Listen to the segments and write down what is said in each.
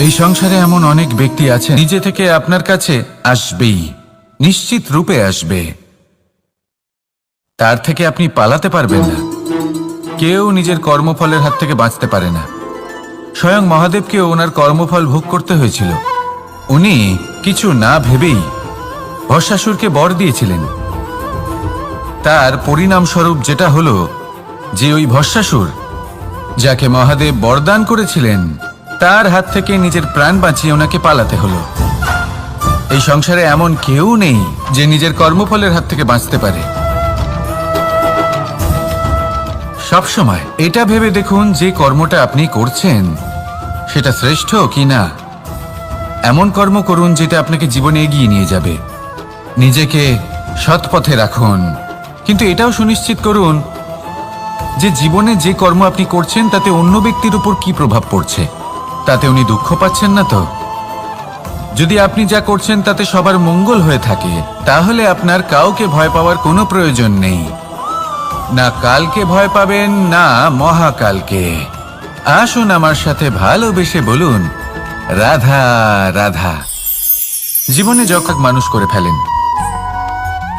এই সংসারে এমন অনেক ব্যক্তি আছে নিজে থেকে আপনার কাছে আসবেই, নিশ্চিত রূপে আসবে। তার থেকে আপনি পালাতে পারবেন না। কেউ নিজের কর্মফলের হাত থেকে বাঁচতে পারে না। স্বয়ং মহাদেবকেও ওনার কর্মফল ভোগ করতে হয়েছিল। উনি কিছু না ভেবেই ভস্মাসুরকে বর দিয়েছিলেন। তার পরিণামস্বরূপ যেটা হলো যে ওই ভস্মাসুর যাকে মহাদেব বরদান করেছিলেন তার হাত থেকে নিজের প্রাণ বাঁচিয়ে ওনাকে পালাতে হলো। এই সংসারে এমন কেউ নেই যে নিজের কর্মফলের হাত থেকে বাঁচতে পারে। সবসময় এটা ভেবে দেখুন যে কর্মটা আপনি করছেন সেটা শ্রেষ্ঠ কি না। এমন কর্ম করুন যেটা আপনাকে জীবনে এগিয়ে নিয়ে যাবে। নিজেকে সৎ পথে রাখুন, কিন্তু এটাও সুনিশ্চিত করুন যে জীবনে যে কর্ম আপনি করছেন তাতে অন্য ব্যক্তির উপর কি প্রভাব পড়ছে, তাতে উনি দুঃখ পাচ্ছেন না তো। যদি আপনি যা করছেন তাতে সবার মঙ্গল হয়ে থাকে তাহলে আপনার কাউকে ভয় পাওয়ার কোনো প্রয়োজন নেই। না কালকে ভয় পাবেন না মহাকালকে। আসুন আমার সাথে ভালোবেসে বলুন রাধা রাধা। জীবনে যখন মানুষ করে ফেলেন,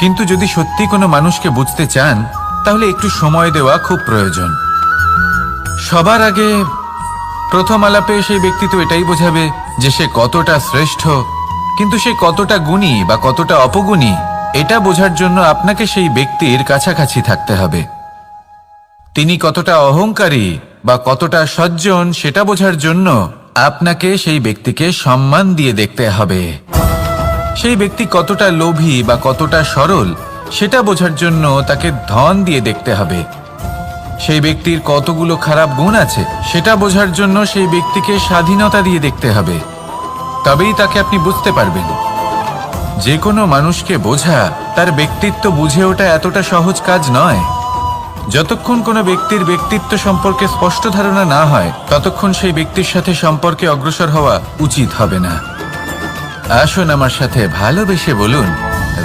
কিন্তু যদি সত্যি কোনো মানুষকে বুঝতে চান তাহলে একটু সময় দেওয়া খুব প্রয়োজন। সবার আগে প্রথম আলাপে সেই ব্যক্তি তো এটাই বোঝাবে যে সে কতটা শ্রেষ্ঠ, কিন্তু সে কতটা গুণী বা কতটা অপগুণী এটা বোঝার জন্য আপনাকে সেই ব্যক্তির কাছাকাছি থাকতে হবে। তিনি কতটা অহংকারী বা কতটা সজ্জন সেটা বোঝার জন্য আপনাকে সেই ব্যক্তিকে সম্মান দিয়ে দেখতে হবে। সেই ব্যক্তি কতটা লোভী বা কতটা সরল সেটা বোঝার জন্য তাকে ধন দিয়ে দেখতে হবে। সেই ব্যক্তির কতগুলো খারাপ গুণ আছে সেটা বোঝার জন্য সেই ব্যক্তিকে স্বাধীনতা দিয়ে দেখতে হবে। তবেই তাকে আপনি বুঝতে পারবেন। যে কোনো মানুষকে বোঝা, তার ব্যক্তিত্ব বুঝে ওঠা এতটা সহজ কাজ নয়। যতক্ষণ কোনো ব্যক্তির ব্যক্তিত্ব সম্পর্কে স্পষ্ট ধারণা না হয় ততক্ষণ সেই ব্যক্তির সাথে সম্পর্কে অগ্রসর হওয়া উচিত হবে না। আসুন আমার সাথে ভালোবেসে বলুন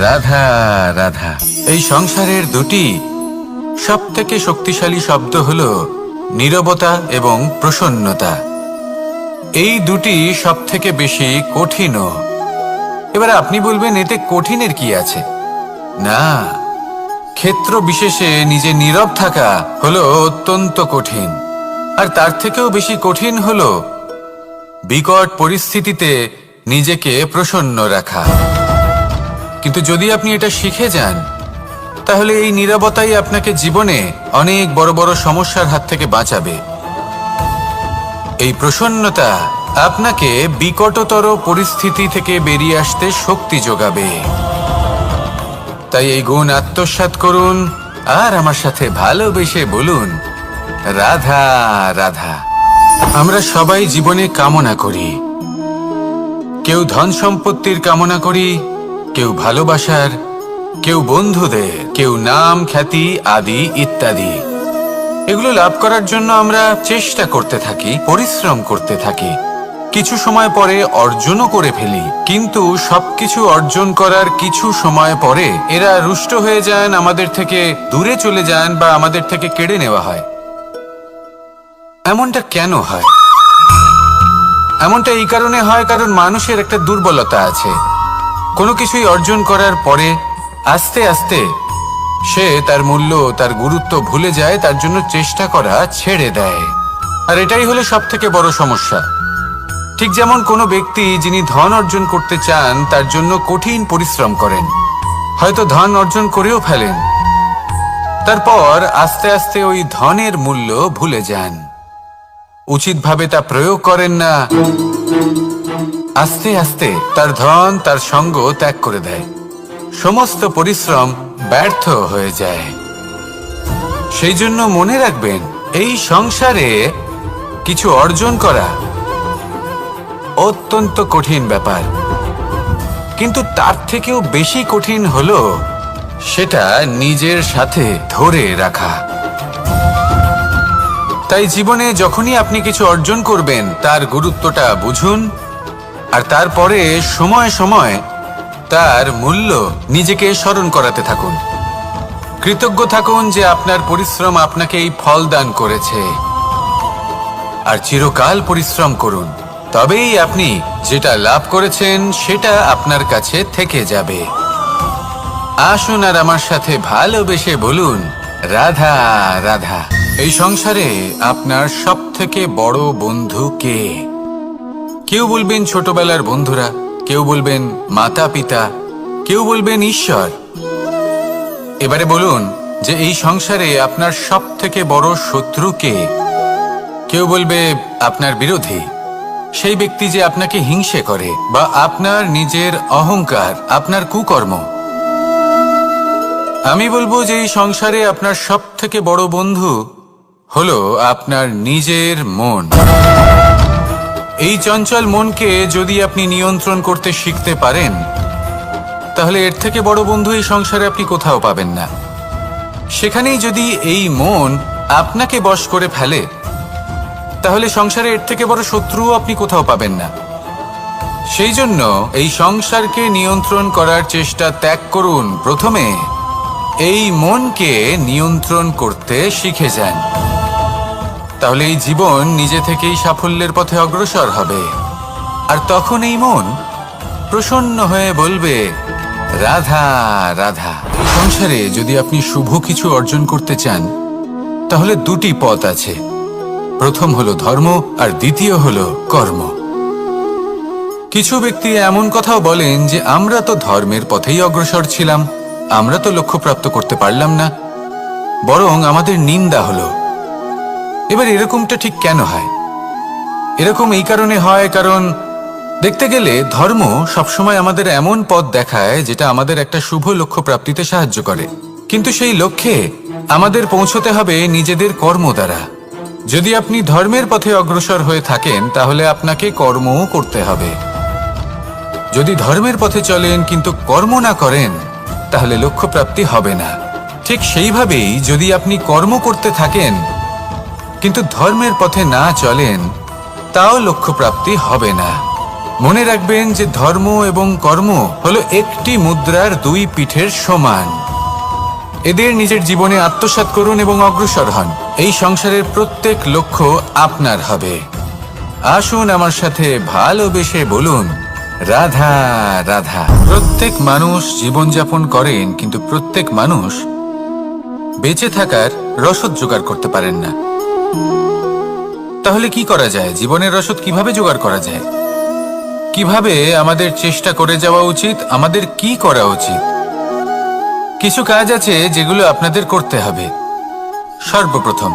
রাধা রাধা। এই সংসারের দুটি সবথেকে শক্তিশালী শব্দ হলো নীরবতা এবং প্রসন্নতা। এই দুটি সবথেকে বেশি কঠিনও। এবার আপনি বলবেন এতে কঠিনের কি আছে? না, ক্ষেত্র বিশেষে নিজে নীরব থাকা হলো অত্যন্ত কঠিন। আর তার থেকেও বেশি কঠিন হলো বিকট পরিস্থিতিতে নিজেকে প্রসন্ন রাখা। কিন্তু যদি আপনি এটা শিখে যান তাহলে এই নীরবতাই আপনাকে জীবনে অনেক বড় বড় সমস্যার হাত থেকে বাঁচাবে। এই প্রসন্নতা আপনাকে বিকটতর পরিস্থিতি থেকে বেরিয়ে আসতে শক্তি যোগাবে। তাই এই গুণ আত্মসাৎ করুন আর আমার সাথে ভালোবেসে বলুন রাধা রাধা। আমরা সবাই জীবনে কামনা করি। কেউ ধন সম্পত্তির কামনা করি, কেউ ভালোবাসার, কেউ বন্ধুদের, কেউ নাম খ্যাতি আদি ইত্যাদি। এগুলো লাভ করার জন্য আমরা চেষ্টা করতে থাকি, পরিশ্রম করতে থাকি। কিছু সময় পরে অর্জনও করে ফেলি, কিন্তু সবকিছু অর্জন করার কিছু সময় পরে এরা রুষ্ট হয়ে যান, আমাদের থেকে দূরে চলে যান বা আমাদের থেকে কেড়ে নেওয়া হয়। এমনটা কেন হয়? এমনটা এই কারণে হয় কারণ মানুষের একটা দুর্বলতা আছে। কোনো কিছুই অর্জন করার পরে আস্তে আস্তে সে তার মূল্য, তার গুরুত্ব ভুলে যায়, তার জন্য চেষ্টা করা ছেড়ে দেয়। আর এটাই হলো সবথেকে বড় সমস্যা। ঠিক যেমন কোনো ব্যক্তি যিনি ধন অর্জন করতে চান তার জন্য কঠিন পরিশ্রম করেন, হয়তো ধন অর্জন করেও ফেলেন, তারপর আস্তে আস্তে ওই ধনের মূল্য ভুলে যান, উচিতভাবে তা প্রয়োগ করেন না, আস্তে আস্তে তার ধন তার সঙ্গ ত্যাগ করে দেয়, সমস্ত পরিশ্রম ব্যর্থ হয়ে যায়। সেই জন্য মনে রাখবেন, এই সংসারে কিছু অর্জন করা অত্যন্ত কঠিন ব্যাপার, কিন্তু তার থেকেও বেশি কঠিন হলো সেটা নিজের সাথে ধরে রাখা। তাই জীবনে যখনই আপনি কিছু অর্জন করবেন তার গুরুত্বটা বুঝুন, আর তারপরে সময় সময় তার মূল্য নিজেকে স্মরণ করাতে থাকুন। কৃতজ্ঞ থাকুন যে আপনার পরিশ্রম আপনাকে এই ফল দান করেছে, আর চিরকাল পরিশ্রম করুন। তবেই আপনি যেটা লাভ করেছেন সেটা আপনার কাছে থেকে যাবে। আসুন আর আমার সাথে ভালোবেসে বলুন, রাধা রাধা। এই সংসারে আপনার সব থেকে বড় বন্ধু কে? কেউ বলবেন ছোটবেলার বন্ধুরা, কেউ বলবেন মাতা পিতা, কেউ বলবেন ঈশ্বর। এবারে বলুন যে এই সংসারে আপনার সব থেকে বড় শত্রু কে? কেউ বলবে আপনার বিরোধী, সেই ব্যক্তি যে আপনাকে হিংসে করে, বা আপনার নিজের অহংকার, আপনার কুকর্ম। আমি বলবো যে এই সংসারে আপনার সব থেকে বড় বন্ধু হলো আপনার নিজের মন। এই চঞ্চল মনকে যদি আপনি নিয়ন্ত্রণ করতে শিখতে পারেন, তাহলে এর থেকে বড় বন্ধু এই সংসারে আপনি কোথাও পাবেন না। সেখানেই যদি এই মন আপনাকে বশ করে ফেলে, তাহলে সংসারে এর থেকে বড় শত্রুও আপনি কোথাও পাবেন না। সেই জন্য এই সংসারকে নিয়ন্ত্রণ করার চেষ্টা ত্যাগ করুন। প্রথমে এই মনকে নিয়ন্ত্রণ করতে শিখে যান, তাহলে এই জীবন নিজে থেকেই সাফল্যের পথে অগ্রসর হবে। আর তখন এই মন প্রসন্ন হয়ে বলবে, রাধা রাধা। সংসারে যদি আপনি শুভ কিছু অর্জন করতে চান, তাহলে দুটি পথ আছে। প্রথম হলো ধর্ম, আর দ্বিতীয় হলো কর্ম। কিছু ব্যক্তি এমন কথাও বলেন যে আমরা তো ধর্মের পথেই অগ্রসর ছিলাম, আমরা তো লক্ষ্য প্রাপ্ত করতে পারলাম না, বরং আমাদের নিন্দা হলো। এবার এরকমটা ঠিক কেন হয়? এরকম এই কারণে হয়, কারণ দেখতে গেলে ধর্ম সবসময় আমাদের এমন পথ দেখায় যেটা আমাদের একটা শুভ লক্ষ্য প্রাপ্তিতে সাহায্য করে, কিন্তু সেই লক্ষ্যে আমাদের পৌঁছতে হবে নিজেদের কর্ম দ্বারা। যদি আপনি ধর্মের পথে অগ্রসর হয়ে থাকেন, তাহলে আপনাকে কর্মও করতে হবে। যদি ধর্মের পথে চলেন কিন্তু কর্ম না করেন, তাহলে লক্ষ্য প্রাপ্তি হবে না। ঠিক সেইভাবেই যদি আপনি কর্ম করতে থাকেন কিন্তু ধর্মের পথে না চলেন, তাও লক্ষ্য প্রাপ্তি হবে না। মনে রাখবেন যে ধর্ম এবং কর্ম হলো একটি মুদ্রার দুই পিঠের সমান। এদের নিজের জীবনে আত্মসাৎ করুন এবং অগ্রসর হন। এই সংসারের প্রত্যেক লক্ষ্য আপনার হবে। আসুন আমার সাথে ভালোবেসে বলুন, রাধা রাধা। প্রত্যেক মানুষ জীবনযাপন করেন, কিন্তু প্রত্যেক মানুষ বেঁচে থাকার রসদ জোগাড় করতে পারেন না। তাহলে কি করা যায়? জীবনের রসদ কিভাবে জোগাড় করা যায়? কিভাবে আমাদের চেষ্টা করে যাওয়া উচিত? আমাদের কি করা উচিত? কিছু কাজ আছে যেগুলো আপনাদের করতে হবে। সর্বপ্রথম,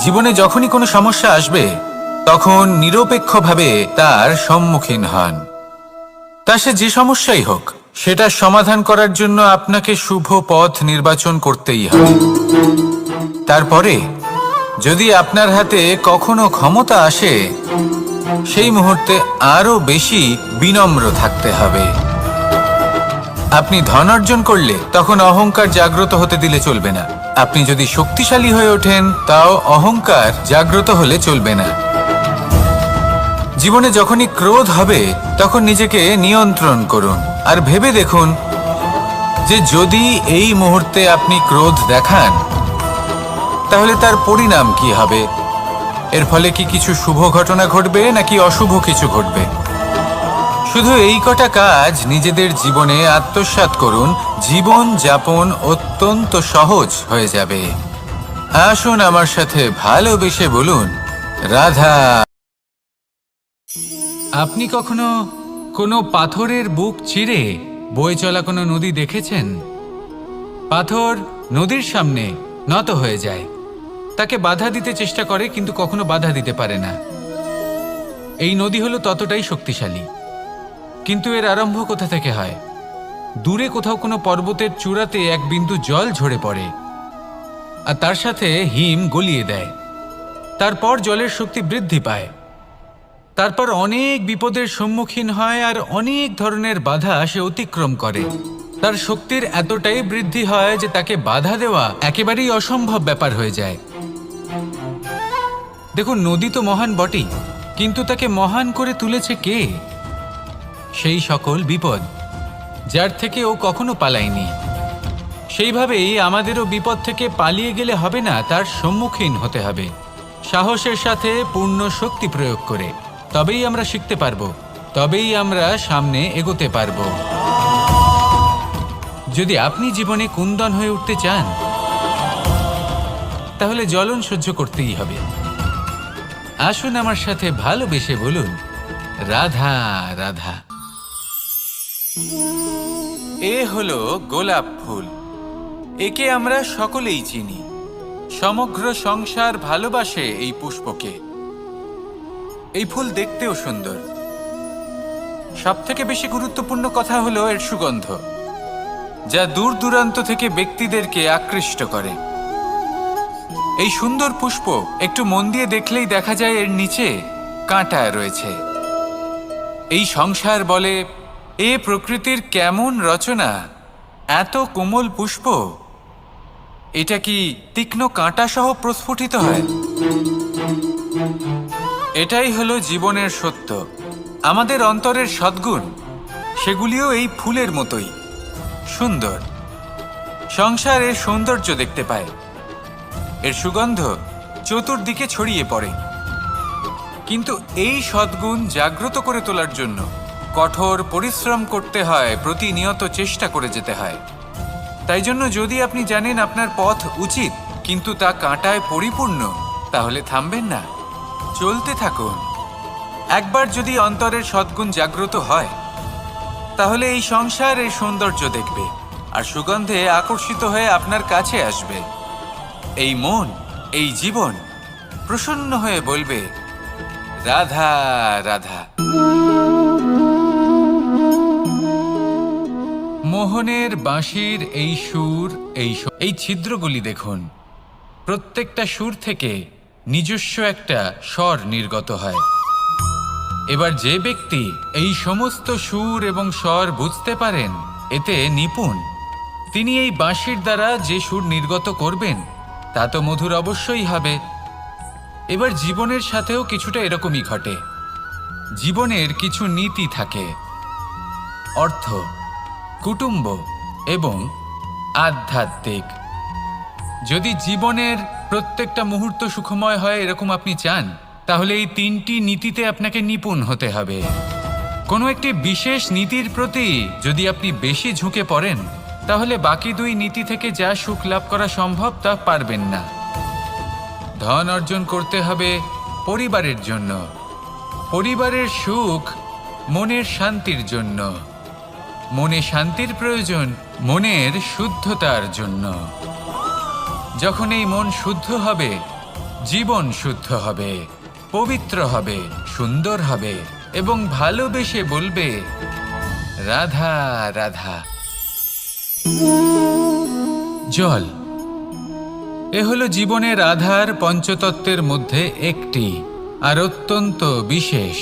জীবনে যখনই কোনো সমস্যা আসবে, তখন নিরপেক্ষভাবে তার সম্মুখীন হন। তা সে যে সমস্যাই হোক, সেটা সমাধান করার জন্য আপনাকে শুভ পথ নির্বাচন করতেই হবে। তারপরে যদি আপনার হাতে কখনো ক্ষমতা আসে, সেই মুহূর্তে আরো বেশি বিনম্র থাকতে হবে। আপনি ধন অর্জন করলে তখন অহংকার জাগ্রত হতে দিলে চলবে না। আপনি যদি শক্তিশালী হয়ে ওঠেন, তাও অহংকার জাগ্রত হলে চলবে না। জীবনে যখনই ক্রোধ হবে, তখন নিজেকে নিয়ন্ত্রণ করুন আর ভেবে দেখুন যে যদি এই মুহূর্তে আপনি ক্রোধ দেখান, তাহলে তার পরিণাম কি হবে। এর ফলে কি কিছু শুভ ঘটনা ঘটবে নাকি অশুভ কিছু ঘটবে? শুধু এই কটা কাজ নিজেদের জীবনে আত্মসাৎ করুন, জীবন যাপন অত্যন্ত সহজ হয়ে যাবে। আসুন আমার সাথে ভালোবেসে বলুন, রাধা। আপনি কখনো কোনো পাথরের বুক চিরে বয়ে চলা কোনো নদী দেখেছেন? পাথর নদীর সামনে নত হয়ে যায়, তাকে বাধা দিতে চেষ্টা করে কিন্তু কখনো বাধা দিতে পারে না। এই নদী হলো ততটাই শক্তিশালী, কিন্তু এর আরম্ভ কোথা থেকে হয়? দূরে কোথাও কোনো পর্বতের চূড়াতে এক বিন্দু জল ঝরে পড়ে আর তার সাথে হিম গলিয়ে দেয়। তারপর জলের শক্তি বৃদ্ধি পায়, তারপর অনেক বিপদের সম্মুখীন হয় আর অনেক ধরনের বাধা সে অতিক্রম করে। তার শক্তির এতটাই বৃদ্ধি হয় যে তাকে বাধা দেওয়া একেবারেই অসম্ভব ব্যাপার হয়ে যায়। দেখুন, নদী তো মহান বটেই, কিন্তু তাকে মহান করে তুলেছে কে? সেই সকল বিপদ যার থেকে ও কখনো পালায়নি। সেইভাবেই আমাদেরও বিপদ থেকে পালিয়ে গেলে হবে না, তার সম্মুখীন হতে হবে সাহসের সাথে, পূর্ণ শক্তি প্রয়োগ করে। তবেই আমরা শিখতে পারবো, তবেই আমরা সামনে এগোতে পারবো। যদি আপনি জীবনে কুন্দন হয়ে উঠতে চান, তাহলে জ্বলন সহ্য করতেই হবে। আসুন আমার সাথে ভালোবেসে বলুন, রাধা রাধা। এ হলো গোলাপ ফুল। একে আমরা সকলেই চিনি। সমগ্র সংসার ভালোবাসে এই পুষ্পকে। এই ফুল দেখতেও সুন্দর। সবথেকে বেশি গুরুত্বপূর্ণ কথা হলো এর সুগন্ধ, যা দূর দূরান্ত থেকে ব্যক্তিদেরকে আকৃষ্ট করে। এই সুন্দর পুষ্প একটু মন দিয়ে দেখলেই দেখা যায় এর নিচে কাঁটা রয়েছে। এই সংসার বলে, এ প্রকৃতির কেমন রচনা, এত কোমল পুষ্প, এটা কি তীক্ষ্ণ কাঁটা সহ প্রস্ফুটিত হয়? এটাই হলো জীবনের সত্য। আমাদের অন্তরের সদ্গুণ, সেগুলিও এই ফুলের মতোই সুন্দর। সংসার এর সৌন্দর্য দেখতে পায়, এর সুগন্ধ চতুর্দিকে ছড়িয়ে পড়ে। কিন্তু এই সদ্গুণ জাগ্রত করে তোলার জন্য কঠোর পরিশ্রম করতে হয়, প্রতিনিয়ত চেষ্টা করে যেতে হয়। তাই জন্য যদি আপনি জানেন আপনার পথ উচিত কিন্তু তা কাঁটায় পরিপূর্ণ, তাহলে থামবেন না, চলতে থাকুন। একবার যদি অন্তরের সদ্গুণ জাগ্রত হয়, তাহলে এই সংসার এর সৌন্দর্য দেখবে আর সুগন্ধে আকর্ষিত হয়ে আপনার কাছে আসবে। এই মন, এই জীবন প্রসন্ন হয়ে বলবে, রাধা রাধা। মোহনের বাঁশির এই সুর, এই ছিদ্রগুলি দেখুন। প্রত্যেকটা সুর থেকে নিজস্ব একটা স্বর নির্গত হয়। এবার যে ব্যক্তি এই সমস্ত সুর এবং স্বর বুঝতে পারেন, এতে নিপুণ, তিনি এই বাঁশির দ্বারা যে সুর নির্গত করবেন তা তো মধুর অবশ্যই হবে। এবার জীবনের সাথেও কিছুটা এরকমই ঘটে। জীবনের কিছু নীতি থাকে, অর্থ, কুটুম্ব এবং আধ্যাত্মিক। যদি জীবনের প্রত্যেকটা মুহূর্ত সুখময় হয় এরকম আপনি চান, তাহলে এই তিনটি নীতিতে আপনাকে নিপুণ হতে হবে। কোনো একটি বিশেষ নীতির প্রতি যদি আপনি বেশি ঝুঁকে পড়েন, তাহলে বাকি দুই নীতি থেকে যা সুখ লাভ করা সম্ভব তা পারবেন না। ধন অর্জন করতে হবে পরিবারের জন্য, পরিবারের সুখ মনের শান্তির জন্য, মনে শান্তির প্রয়োজন মনের শুদ্ধতার জন্য। যখন এই মন শুদ্ধ হবে, জীবন শুদ্ধ হবে, পবিত্র হবে, সুন্দর হবে এবং ভালোবেসে বলবে, রাধা রাধা। জল, এ হলো জীবনের আধার পঞ্চতত্ত্বের মধ্যে একটি, আর অত্যন্ত বিশেষ।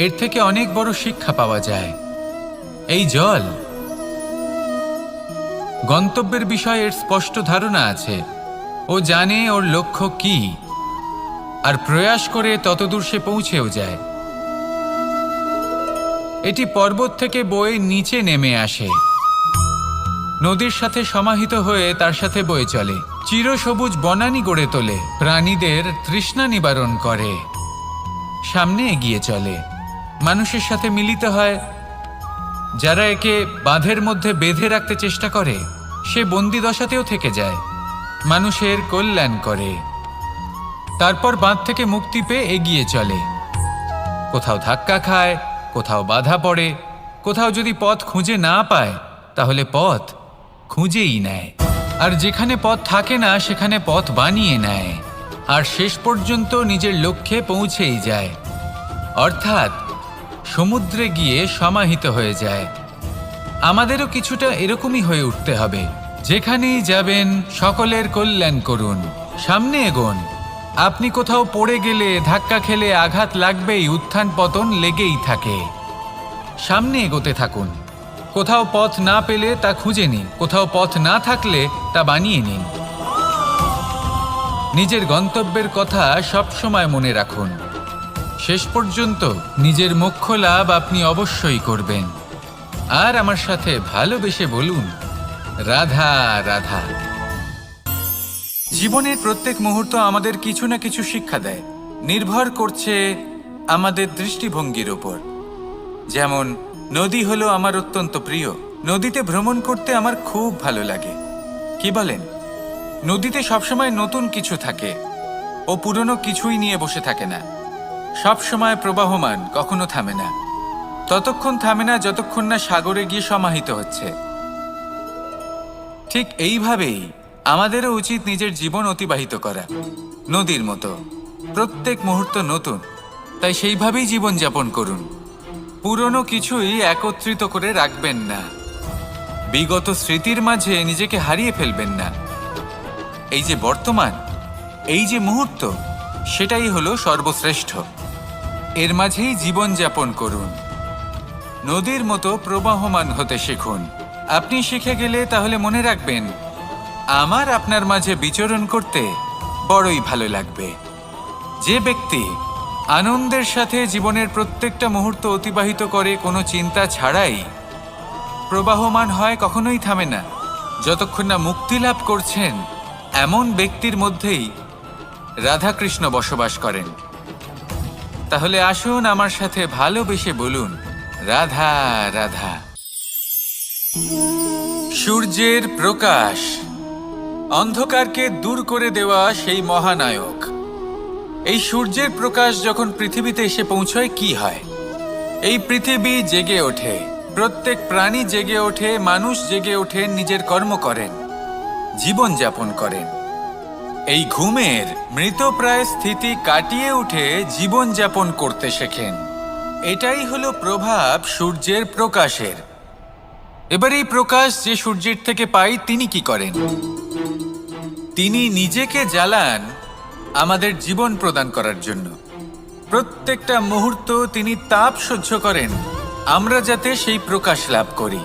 এর থেকে অনেক বড় শিক্ষা পাওয়া যায়। এই জল, গন্তব্যের বিষয়ে এর স্পষ্ট ধারণা আছে। ও জানে ওর লক্ষ্য কি, আর প্রয়াস করে ততদূর সে পৌঁছেও যায়। এটি পর্বত থেকে বয়ে নিচে নেমে আসে, নদীর সাথে সমাহিত হয়ে তার সাথে বয়ে চলে, চিরসবুজ বনানী গড়ে তোলে, প্রাণীদের তৃষ্ণা নিবারণ করে, সামনে এগিয়ে চলে, মানুষের সাথে মিলিত হয়। যারা একে বাঁধের মধ্যে বেঁধে রাখতে চেষ্টা করে, সে বন্দি দশাতেও থেকে যায়, মানুষের কল্যাণ করে। তারপর বাঁধ থেকে মুক্তি পেয়ে এগিয়ে চলে, কোথাও ধাক্কা খায়, কোথাও বাধা পড়ে, কোথাও যদি পথ খুঁজে না পায় তাহলে পথ খুঁজেই নেয়, আর যেখানে পথ থাকে না সেখানে পথ বানিয়ে নেয়, আর শেষ পর্যন্ত নিজের লক্ষ্যে পৌঁছেই যায়, অর্থাৎ সমুদ্রে গিয়ে সমাহিত হয়ে যায়। আমাদেরও কিছুটা এরকমই হয়ে উঠতে হবে। যেখানেই যাবেন সকলের কল্যাণ করুন, সামনে এগোন। আপনি কোথাও পড়ে গেলে, ধাক্কা খেলে আঘাত লাগবেই, উত্থান পতন লেগেই থাকে। সামনে এগোতে থাকুন। কোথাও পথ না পেলে তা খুঁজে নিন, কোথাও পথ না থাকলে তা বানিয়ে নিন। নিজের গন্তব্যের কথা সব সময় মনে রাখুন। শেষ পর্যন্ত নিজের মোক্ষ লাভ আপনি অবশ্যই করবেন। আর আমার সাথে ভালোবেসে বলুন, রাধা রাধা। জীবনের প্রত্যেক মুহূর্ত আমাদের কিছু না কিছু শিক্ষা দেয়। নির্ভর করছে আমাদের দৃষ্টিভঙ্গির ওপর। যেমন নদী হলো আমার অত্যন্ত প্রিয়। নদীতে ভ্রমণ করতে আমার খুব ভালো লাগে। কি বলেন? নদীতে সবসময় নতুন কিছু থাকে, ও পুরনো কিছুই নিয়ে বসে থাকে না। সবসময় প্রবাহমান, কখনো থামে না। ততক্ষণ থামে না যতক্ষণ না সাগরে গিয়ে সমাহিত হচ্ছে। ঠিক এইভাবেই আমাদেরও উচিত নিজের জীবন অতিবাহিত করা, নদীর মতো। প্রত্যেক মুহূর্ত নতুন, তাই সেইভাবেই জীবনযাপন করুন। পুরনো কিছুই একত্রিত করে রাখবেন না, বিগত স্মৃতির মাঝে নিজেকে হারিয়ে ফেলবেন না। এই যে বর্তমান, এই যে মুহূর্ত, সেটাই হলো সর্বশ্রেষ্ঠ। এর মাঝেই জীবনযাপন করুন। নদীর মতো প্রবাহমান হতে শিখুন। আপনি শিখে গেলে তাহলে মনে রাখবেন, আমার আপনার মাঝে বিচরণ করতে বড়ই ভালো লাগবে। যে ব্যক্তি আনন্দের সাথে জীবনের প্রত্যেকটা মুহূর্ত অতিবাহিত করে কোনো চিন্তা ছাড়াই, প্রবাহমান হয়, কখনোই থামে না, যতক্ষণ না মুক্তি লাভ করছেন, এমন ব্যক্তির মধ্যেই রাধাকৃষ্ণ বসবাস করেন। তাহলে আসুন আমার সাথে ভালোবেসে বলুন, রাধা রাধা। সূর্যের প্রকাশ, অন্ধকারকে দূর করে দেওয়া সেই মহানায়ক। এই সূর্যের প্রকাশ যখন পৃথিবীতে এসে পৌঁছয়, কি হয়? এই পৃথিবী জেগে ওঠে, প্রত্যেক প্রাণী জেগে ওঠে, মানুষ জেগে ওঠেন, নিজের কর্ম করেন, জীবন যাপন করেন। এই ঘুমের মৃতপ্রায় স্থিতি কাটিয়ে উঠে জীবন যাপন করতে শেখেন। এটাই হলো প্রভাব সূর্যের প্রকাশের। এবার এই প্রকাশ যে সূর্যের থেকে পাই, তিনি কি করেন? তিনি নিজেকে জ্বালান আমাদের জীবন প্রদান করার জন্য। প্রত্যেকটা মুহূর্ত তিনি তাপ সহ্য করেন, আমরা যাতে সেই প্রকাশ লাভ করি।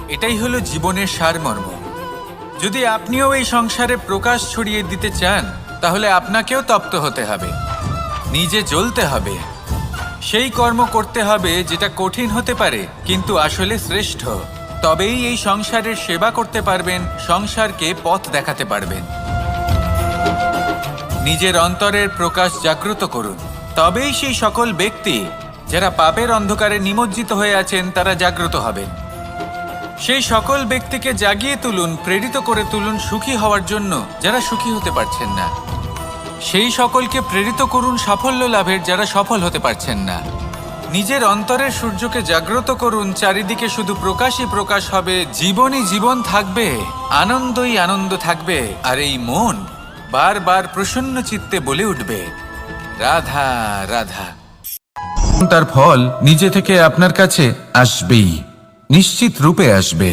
এটাই হলো জীবনের সারমর্ম। যদি আপনিও এই সংসারে প্রকাশ ছড়িয়ে দিতে চান, তাহলে আপনাকেও তপ্ত হতে হবে, নিজে জ্বলতে হবে, সেই কর্ম করতে হবে যেটা কঠিন হতে পারে কিন্তু আসলে শ্রেষ্ঠ। তবেই এই সংসারের সেবা করতে পারবেন, সংসারকে পথ দেখাতে পারবেন। নিজের অন্তরের প্রকাশ জাগ্রত করুন, তবেই সেই সকল ব্যক্তি যারা পাপের অন্ধকারে নিমজ্জিত হয়ে আছেন, তারা জাগ্রত হবেন। সেই সকল ব্যক্তিকে জাগিয়ে তুলুন, প্রেরিত করে তুলুন সুখী হওয়ার জন্য, যারা সুখী হতে পারছেন না। সেই সকলকে প্রেরিত করুন সাফল্য লাভের, যারা সফল হতে পারছেন না। নিজের অন্তরের সূর্যকে জাগ্রত করুন, চারিদিকে শুধু প্রকাশই প্রকাশ হবে, জীবনই জীবন থাকবে, আনন্দই আনন্দ থাকবে, আর এই মন বারবার প্রসন্ন চিত্তে বলে উঠবে, রাধা রাধা। তার ফল নিজে থেকে আপনার কাছে আসবেই, নিশ্চিত রূপে আসবে।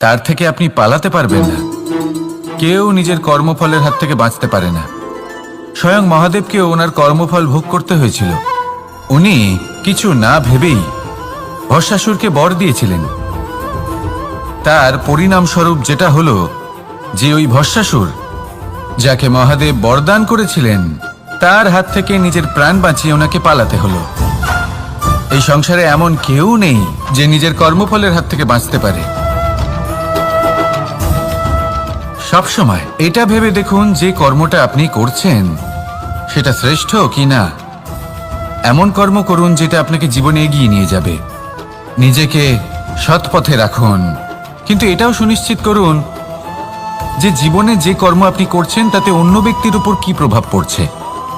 তার থেকে আপনি পালাতে পারবেন না। কেউ নিজের কর্মফলের হাত থেকে বাঁচতে পারে না। স্বয়ং মহাদেবকেও ওনার কর্মফল ভোগ করতে হয়েছিল। উনি কিছু না ভেবেই ভস্মাসুরকে বর দিয়েছিলেন। তার পরিণামস্বরূপ যেটা হলো যে ওই ভস্মাসুর, যাকে মহাদেব বরদান করেছিলেন, তার হাত থেকে নিজের প্রাণ বাঁচিয়ে ওনাকে পালাতে হলো। এই সংসারে এমন কেউ নেই যে নিজের কর্মফলের হাত থেকে বাঁচতে পারে। সবসময় এটা ভেবে দেখুন যে কর্মটা আপনি করছেন সেটা শ্রেষ্ঠ কি না। এমন কর্ম করুন যেটা আপনাকে জীবনে এগিয়ে নিয়ে যাবে। নিজেকে সৎ পথে রাখুন, কিন্তু এটাও সুনিশ্চিত করুন যে জীবনে যে কর্ম আপনি করছেন তাতে অন্য ব্যক্তির উপর কি প্রভাব পড়ছে,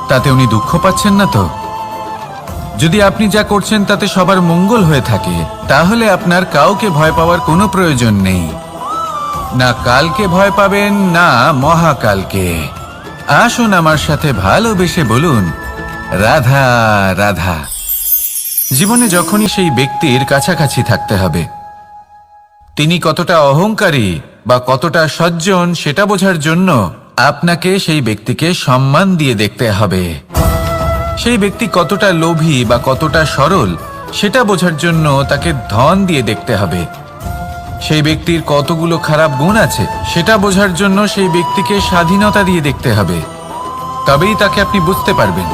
তাতে উনি দুঃখ পাচ্ছেন না তো। যদি আপনি যা করছেন তাতে সবার মঙ্গল হয়ে থাকে, তাহলে আপনার কাউকে ভয় পাওয়ার কোনো প্রয়োজন নেই। না কালকে ভয় পাবেন, না মহাকালকে। আসুন আমার সাথে ভালোবেসে বলুন, রাধা রাধা। জীবনে যখনই সেই ব্যক্তির কাছাকাছি থাকতে হবে, তিনি কতটা অহংকারী বা কতটা সজ্জন সেটা বোঝার জন্য আপনাকে সেই ব্যক্তিকে সম্মান দিয়ে দেখতে হবে। সেই ব্যক্তি কতটা লোভী বা কতটা সরল সেটা বোঝার জন্য তাকে ধন দিয়ে দেখতে হবে। সেই ব্যক্তির কতগুলো খারাপ গুণ আছে সেটা বোঝার জন্য সেই ব্যক্তিকে স্বাধীনতা দিয়ে দেখতে হবে। তবেই তাকে আপনি বুঝতে পারবেন।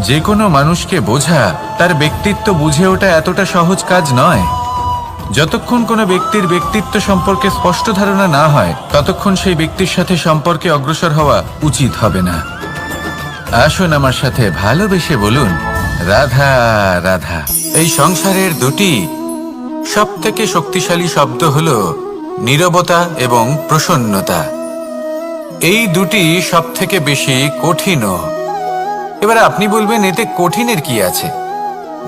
যে কোনো মানুষকে বোঝা, তার ব্যক্তিত্ব বুঝে ওঠা এতটা সহজ কাজ নয়। যতক্ষণ কোনো ব্যক্তির ব্যক্তিত্ব সম্পর্কে স্পষ্ট ধারণা না হয় ততক্ষণ সেই ব্যক্তির সাথে সম্পর্কে অগ্রসর হওয়া উচিত হবে না। আসুন আমার সাথে ভালোবেসে বলুন, রাধা রাধা। এই সংসারের দুটি সবথেকে শক্তিশালী শব্দ হল নীরবতা এবং প্রসন্নতা। এই দুটি সবথেকে বেশি কঠিনও। এবার আপনি বলবেন, এতে কঠিনের কি আছে?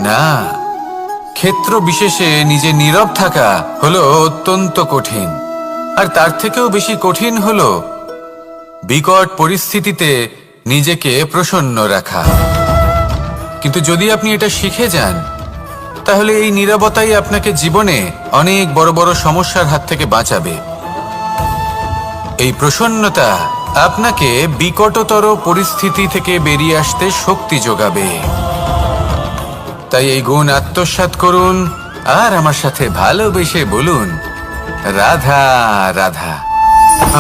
না, ক্ষেত্র বিশেষে নিজে নীরব থাকা হলো অত্যন্ত কঠিন। আর তার থেকেও বেশি কঠিন হলো বিকট পরিস্থিতিতে নিজেকে প্রসন্ন রাখা। কিন্তু যদি আপনি এটা শিখে যান, তাহলে এই নীরবতাই আপনাকে জীবনে অনেক বড় বড় সমস্যার হাত থেকে বাঁচাবে। এই প্রসন্নতা আপনাকে বিকটতর পরিস্থিতি থেকে বেরিয়ে আসতে শক্তি যোগাবে। তাই এই গুণ আত্মসাৎ করুন আর আমার সাথে ভালোবেসে বলুন, রাধা রাধা।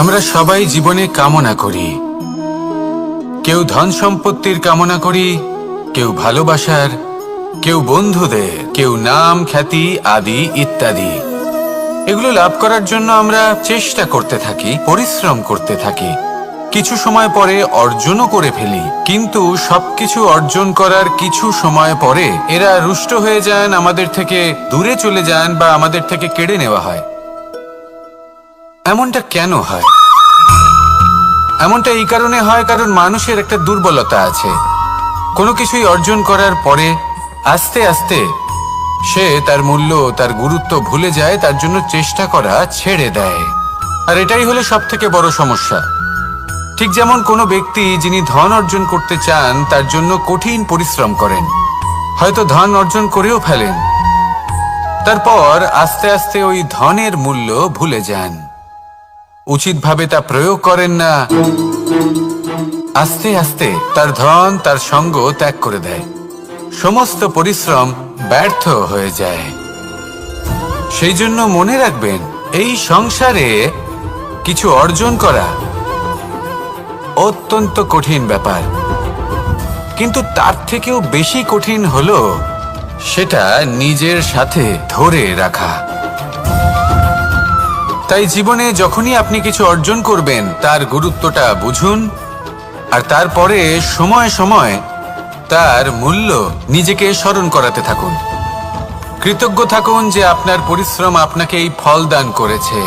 আমরা সবাই জীবনে কামনা করি। কেউ ধন সম্পত্তির কামনা করি, কেউ ভালোবাসার, কেউ বন্ধুদের, কেউ নাম খ্যাতি আদি ইত্যাদি। এগুলো লাভ করার জন্য আমরা চেষ্টা করতে থাকি, পরিশ্রম করতে থাকি, কিছু সময় পরে অর্জনও করে ফেলি। কিন্তু সবকিছু অর্জন করার কিছু সময় পরে এরা রুষ্ট হয়ে যান, আমাদের থেকে দূরে চলে যান বা আমাদের থেকে কেড়ে নেওয়া হয়। এমনটা কেন হয়? এমনটা এই কারণে হয় কারণ মানুষের একটা দুর্বলতা আছে। কোনো কিছুই অর্জন করার পরে আস্তে আস্তে সে তার মূল্য, তার গুরুত্ব ভুলে যায়, তার জন্য চেষ্টা করা ছেড়ে দেয়। আর এটাই হলো সবথেকে বড় সমস্যা। ঠিক যেমন কোনো ব্যক্তি যিনি ধন অর্জন করতে চান তার জন্য কঠিন পরিশ্রম করেন, হয়তো ধন অর্জন করেও ফেলেন, তারপর আস্তে আস্তে ওই ধনের মূল্য ভুলে যান, উচিতভাবে তা প্রয়োগ করেন না, আস্তে আস্তে তার ধন তার সঙ্গ ত্যাগ করে দেয়, সমস্ত পরিশ্রম ব্যর্থ হয়ে যায়। সেই জন্য মনে রাখবেন, এই সংসারে কিছু অর্জন করা অত্যন্ত কঠিন ব্যাপার, কিন্তু তার থেকেও বেশি কঠিন হলো সেটা নিজের সাথে ধরে রাখা। তাই জীবনে যখনই আপনি কিছু অর্জন করবেন তার গুরুত্বটা বুঝুন, আর তারপরে সময় সময় তার মূল্য নিজেকে স্মরণ করাতে থাকুন। কৃতজ্ঞ থাকুন যে আপনার পরিশ্রম আপনাকে এই ফল দান করেছে,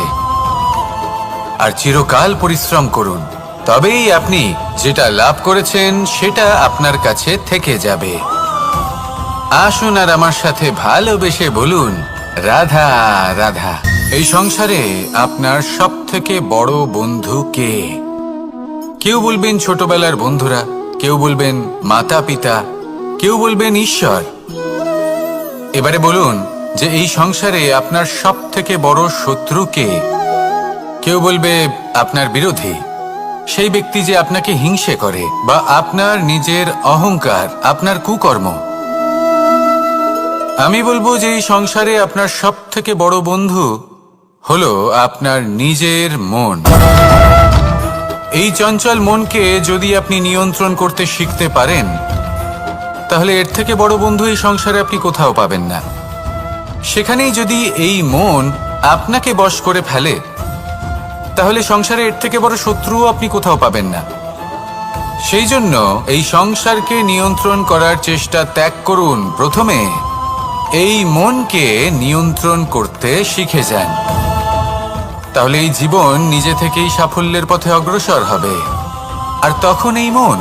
আর চিরকাল পরিশ্রম করুন, তবেই আপনি যেটা লাভ করেছেন সেটা আপনার কাছে থেকে যাবে। আসুন আর আমার সাথে ভালোবেসে বলুন, রাধা রাধা। এই সংসারে আপনার সবথেকে বড় বন্ধু কে? কেউ বলবেন ছোটবেলার বন্ধুরা, কেউ বলবেন মাতা পিতা, কেউ বলবেন ঈশ্বর। এবারে বলুন যে এই সংসারে আপনার সবথেকে বড় শত্রু কে? কেউ বলবে আপনার বিরোধী, সেই ব্যক্তি যে আপনাকে হিংসে করে, বা আপনার নিজের অহংকার, আপনার কুকর্ম। আমি বলবো যে এই সংসারে আপনার সবথেকে বড় বন্ধু হলো আপনার নিজের মন। এই চঞ্চল মনকে যদি আপনি নিয়ন্ত্রণ করতে শিখতে পারেন, তাহলে এর থেকে বড় বন্ধু এই সংসারে আপনি কোথাও পাবেন না। সেখানেই যদি এই মন আপনাকে বশ করে ফেলে, তাহলে সংসারে এর থেকে বড় শত্রুও আপনি কোথাও পাবেন না। সেই জন্য এই সংসারকে নিয়ন্ত্রণ করার চেষ্টা ত্যাগ করুন। প্রথমে এই মনকে নিয়ন্ত্রণ করতে শিখে যান, তাহলে এই জীবন নিজে থেকেই সাফল্যের পথে অগ্রসর হবে। আর তখন এই মন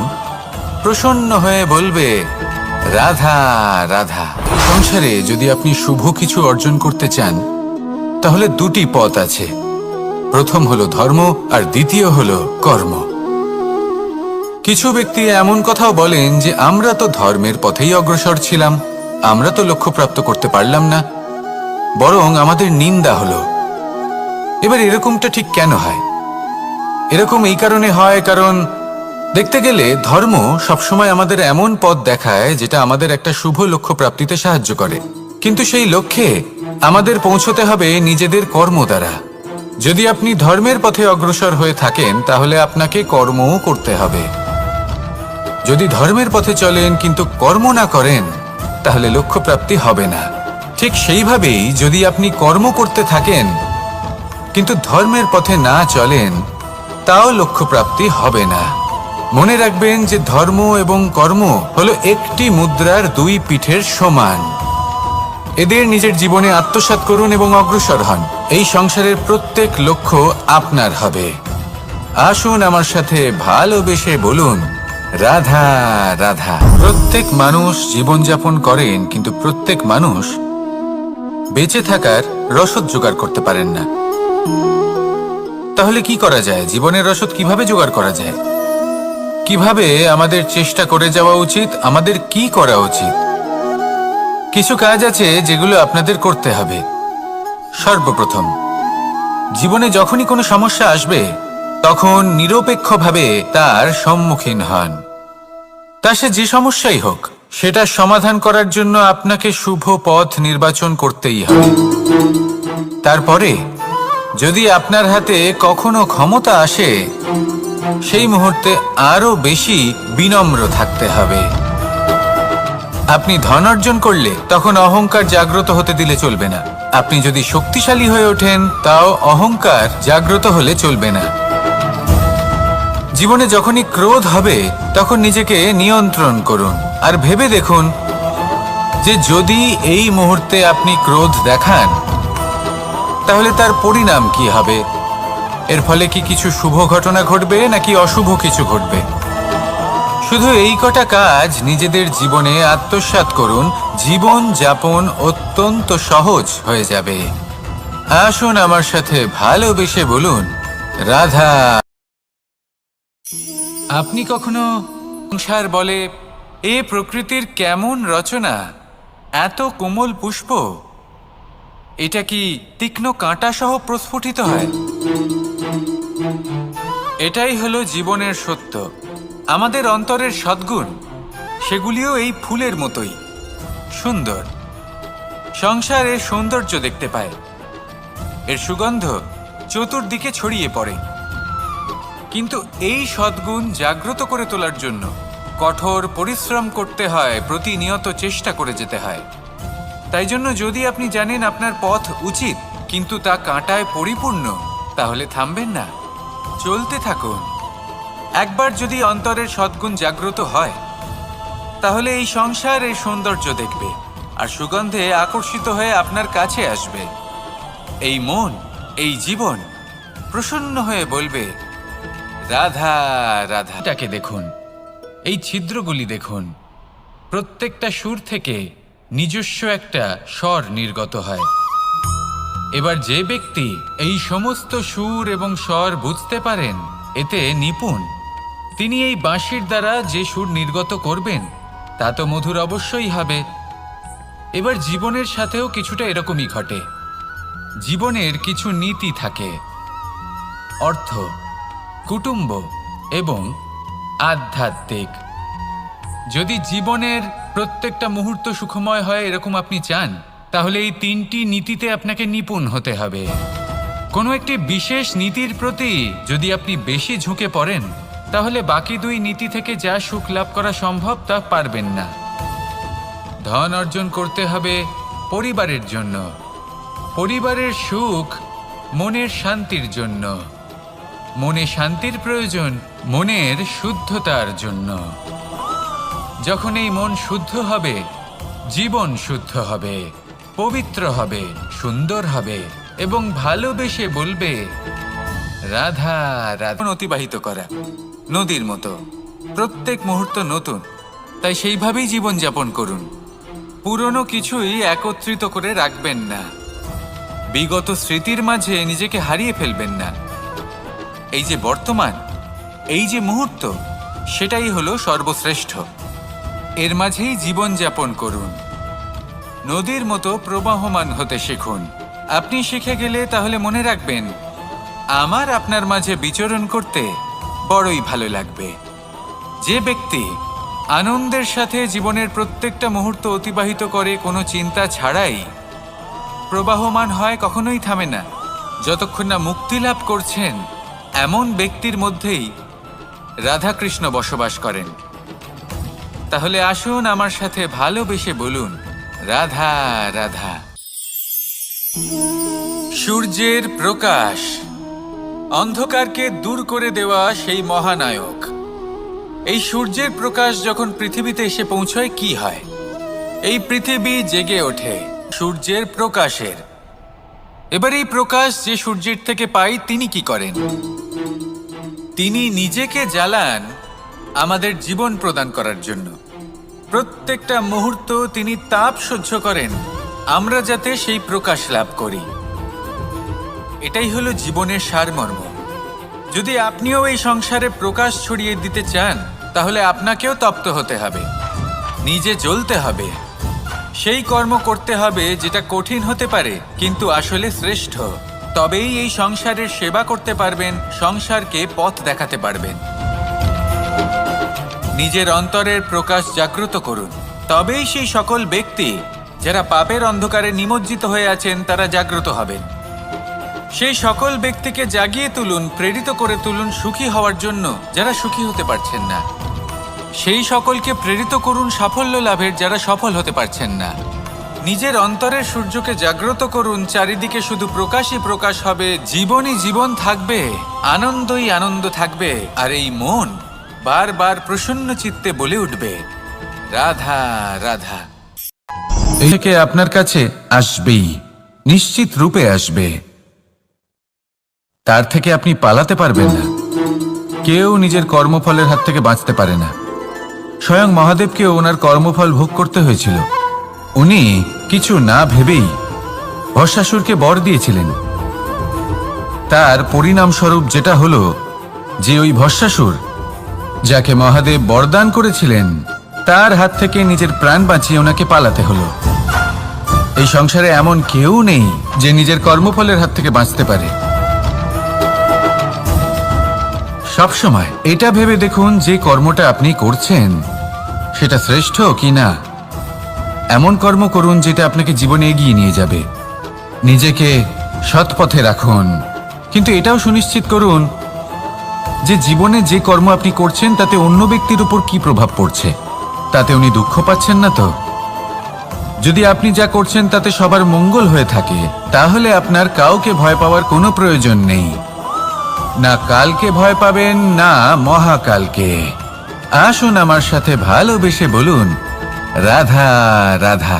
প্রসন্ন হয়ে বলবে, রাধা রাধা। সংসারে যদি আপনি শুভ কিছু অর্জন করতে চান, তাহলে দুটি পথ আছে। প্রথম হলো ধর্ম, আর দ্বিতীয় হলো কর্ম। কিছু ব্যক্তি এমন কথাও বলেন যে আমরা তো ধর্মের পথেই অগ্রসর ছিলাম, আমরা তো লক্ষ্যপ্রাপ্ত করতে পারলাম না, বরং আমাদের নিন্দা হলো। এবার এরকমটা ঠিক কেন হয়? এরকম এই কারণে হয় কারণ দেখতে গেলে ধর্ম সবসময় আমাদের এমন পথ দেখায় যেটা আমাদের একটা শুভ লক্ষ্য প্রাপ্তিতে সাহায্য করে, কিন্তু সেই লক্ষ্যে আমাদের পৌঁছতে হবে নিজেদের কর্ম দ্বারা। যদি আপনি ধর্মের পথে অগ্রসর হয়ে থাকেন, তাহলে আপনাকে কর্মও করতে হবে। যদি ধর্মের পথে চলেন কিন্তু কর্ম না করেন, তাহলে লক্ষ্যপ্রাপ্তি হবে না। ঠিক সেইভাবেই যদি আপনি কর্ম করতে থাকেন কিন্তু ধর্মের পথে না চলেন, তাও লক্ষ্যপ্রাপ্তি হবে না। মনে রাখবেন যে ধর্ম এবং কর্ম হলো একটি মুদ্রার দুই পিঠের সমান। এদের নিজের জীবনে আত্মসাৎ করুন এবং অগ্রসর হন। এই সংসারের প্রত্যেক লক্ষ্য আপনার হবে। আসুন আমার সাথে ভালোবেসে বলুন, রাধা রাধা। প্রত্যেক মানুষ জীবনযাপন করেন, কিন্তু প্রত্যেক মানুষ বেঁচে থাকার রসদ জোগাড় করতে পারেন না। তাহলে কি করা যায়? জীবনের রসদ কিভাবে জোগাড় করা যায়? কিভাবে আমাদের চেষ্টা করে যাওয়া উচিত? আমাদের কি করা উচিত? কিছু কাজ আছে যেগুলো আপনাদের করতে হবে। সর্বপ্রথম, জীবনে যখনই কোনো সমস্যা আসবে তখন নিরপেক্ষভাবে তার সম্মুখীন হন। তা সে যে সমস্যাই হোক, সেটা সমাধান করার জন্য আপনাকে শুভ পথ নির্বাচন করতেই হবে। তারপরে যদি আপনার হাতে কখনো ক্ষমতা আসে, সেই মুহূর্তে আরো বেশি বিনম্র থাকতে হবে। আপনি ধন অর্জন করলে তখন অহংকার জাগ্রত হতে দিলে চলবে না। আপনি যদি শক্তিশালী হয়ে ওঠেন, তাও অহংকার জাগ্রত হলে চলবে না। জীবনে যখনই ক্রোধ হবে তখন নিজেকে নিয়ন্ত্রণ করুন আর ভেবে দেখুন যে যদি এই মুহূর্তে আপনি ক্রোধ দেখান তাহলে তার পরিণাম কি হবে। এর ফলে কি কিছু শুভ ঘটনা ঘটবে নাকি অশুভ কিছু ঘটবে? শুধু এই কটা কাজ নিজেদের জীবনে আত্মসাৎ করুন, জীবন যাপন অত্যন্ত সহজ হয়ে যাবে। আসুন আমার সাথে ভালোবেসে বলুন, রাধা। আপনি কখনো সংসার বলে, এ প্রকৃতির কেমন রচনা, এত কোমল পুষ্প, এটা কি তীক্ষ্ণ কাঁটা সহ প্রস্ফুটিত হয়? এটাই হলো জীবনের সত্য। আমাদের অন্তরের সদ্গুণ, সেগুলিও এই ফুলের মতোই সুন্দর। সংসার এর সৌন্দর্য দেখতে পায়, এর সুগন্ধ চতুর্দিকে ছড়িয়ে পড়ে। কিন্তু এই সদ্গুণ জাগ্রত করে তোলার জন্য কঠোর পরিশ্রম করতে হয়, প্রতিনিয়ত চেষ্টা করে যেতে হয়। তাই জন্য যদি আপনি জানেন আপনার পথ উচিত কিন্তু তা কাঁটায় পরিপূর্ণ, তাহলে থামবেন না, চলতে থাকুন। একবার যদি অন্তরের সদ্গুণ জাগ্রত হয়, তাহলে এই সংসার এই সৌন্দর্য দেখবে আর সুগন্ধে আকর্ষিত হয়ে আপনার কাছে আসবে। এই মন, এই জীবন প্রসন্ন হয়ে বলবে, রাধা রাধা। এটাকে দেখুন, এই ছিদ্রগুলি দেখুন, প্রত্যেকটা সুর থেকে নিজস্ব একটা স্বর নির্গত হয়। এবার যে ব্যক্তি এই সমস্ত সুর এবং স্বর বুঝতে পারেন, এতে নিপুণ, তিনি এই বাঁশির দ্বারা যে সুর নির্গত করবেন তা তো মধুর অবশ্যই হবে। এবার জীবনের সাথেও কিছুটা এরকমই ঘটে। জীবনের কিছু নীতি থাকে, অর্থ, কুটুম্ব এবং আধ্যাত্মিক। যদি জীবনের প্রত্যেকটা মুহূর্ত সুখময় হয় এরকম আপনি চান, তাহলে এই তিনটি নীতিতে আপনাকে নিপুণ হতে হবে। কোনো একটি বিশেষ নীতির প্রতি যদি আপনি বেশি ঝুঁকে পড়েন, তাহলে বাকি দুই নীতি থেকে যা সুখ লাভ করা সম্ভব তা পারবেন না। ধন অর্জন করতে হবে পরিবারের জন্য, পরিবারের সুখ মনের শান্তির জন্য, মনে শান্তির প্রয়োজন মনের শুদ্ধতার জন্য। যখন এই মন শুদ্ধ হবে, জীবন শুদ্ধ হবে, পবিত্র হবে, সুন্দর হবে এবং ভালোবেসে বলবে, রাধা রাধা। অতিবাহিত করা নদীর মতো, প্রত্যেক মুহূর্ত নতুন। তাই সেইভাবেই জীবন যাপন করুন। পুরনো কিছুই একত্রিত করে রাখবেন না, বিগত স্মৃতির মাঝে নিজেকে হারিয়ে ফেলবেন না। এই যে বর্তমান, এই যে মুহূর্ত, সেটাই হলো সর্বশ্রেষ্ঠ। এর মাঝেই জীবন যাপন করুন। নদীর মতো প্রবাহমান হতে শিখুন। আপনি শিখে গেলে তাহলে মনে রাখবেন, আমার আপনার মাঝে বিচরণ করতে বড়ই ভালো লাগবে। যে ব্যক্তি আনন্দের সাথে জীবনের প্রত্যেকটা মুহূর্ত অতিবাহিত করে কোনো চিন্তা ছাড়াই, প্রবাহমান হয়, কখনোই থামে না, যতক্ষণ না মুক্তি লাভ করছেন, এমন ব্যক্তির মধ্যেই রাধাকৃষ্ণ বসবাস করেন। তাহলে আসুন আমার সাথে ভালোবেসে বলুন, রাধা রাধা। সূর্যের প্রকাশ অন্ধকারকে দূর করে দেওয়া সেই মহানায়ক। এই সূর্যের প্রকাশ যখন পৃথিবীতে এসে পৌঁছয় কি হয়? এই পৃথিবী জেগে ওঠে সূর্যের প্রকাশের। এবার এই প্রকাশ যে সূর্যের থেকে পাই তিনি কি করেন? তিনি নিজেকে জ্বালান আমাদের জীবন প্রদান করার জন্য। প্রত্যেকটা মুহূর্ত তিনি তাপ সহ্য করেন আমরা যাতে সেই প্রকাশ লাভ করি। এটাই হলো জীবনের সারমর্ম। যদি আপনিও এই সংসারে প্রকাশ ছড়িয়ে দিতে চান তাহলে আপনাকেও তপ্ত হতে হবে, নিজে জ্বলতে হবে, সেই কর্ম করতে হবে যেটা কঠিন হতে পারে কিন্তু আসলে শ্রেষ্ঠ। তবেই এই সংসারের সেবা করতে পারবেন, সংসারকে পথ দেখাতে পারবেন। নিজের অন্তরের প্রকাশ জাগ্রত করুন, তবেই সেই সকল ব্যক্তি যারা পাপের অন্ধকারে নিমজ্জিত হয়ে আছেন তারা জাগ্রত হবেন। সেই সকল ব্যক্তিকে জাগিয়ে তুলুন, প্রেরিত করে তুলুন সুখী হওয়ার জন্য যারা সুখী হতে পারছেন না। সেই সকলকে প্রেরিত করুন সাফল্য লাভের যারা সফল হতে পারছেন না। নিজের অন্তরের সূর্যকে জাগ্রত করুন, চারিদিকে শুধু প্রকাশই প্রকাশ হবে, জীবনই জীবন থাকবে, আনন্দই আনন্দ থাকবে। আর এই মন বারবার প্রসন্ন চিত্তে বলে উঠবে রাধা রাধা। একে আপনার কাছে আসবেই, নিশ্চিত রূপে আসবে। তার থেকে আপনি পালাতে পারবেন না। কেউ নিজের কর্মফলের হাত থেকে বাঁচতে পারে না। স্বয়ং মহাদেবকেও ওনার কর্মফল ভোগ করতে হয়েছিল। উনি কিছু না ভেবেই ভস্মাসুরকে বর দিয়েছিলেন। তার পরিণামস্বরূপ যেটা হলো যে ওই ভস্মাসুর যাকে মহাদেব বরদান করেছিলেন তার হাত থেকে নিজের প্রাণ বাঁচিয়ে ওনাকে পালাতে হলো। এই সংসারে এমন কেউ নেই যে নিজের কর্মফলের হাত থেকে বাঁচতে পারে। সবসময় এটা ভেবে দেখুন যে কর্মটা আপনি করছেন সেটা শ্রেষ্ঠ কি না। এমন কর্ম করুন যেটা আপনাকে জীবনে এগিয়ে নিয়ে যাবে। নিজেকে সৎ পথে রাখুন, কিন্তু এটাও সুনিশ্চিত করুন যে জীবনে যে কর্ম আপনি করছেন তাতে অন্য ব্যক্তির উপর কি প্রভাব পড়ছে, তাতে উনি দুঃখ পাচ্ছেন না তো। যদি আপনি যা করছেন তাতে সবার মঙ্গল হয়ে থাকে তাহলে আপনার কাউকে ভয় পাওয়ার কোনো প্রয়োজন নেই। না কালকে ভয় পাবেন না মহাকালকে। আসুন আমার সাথে ভালোবেসে বলুন রাধা রাধা।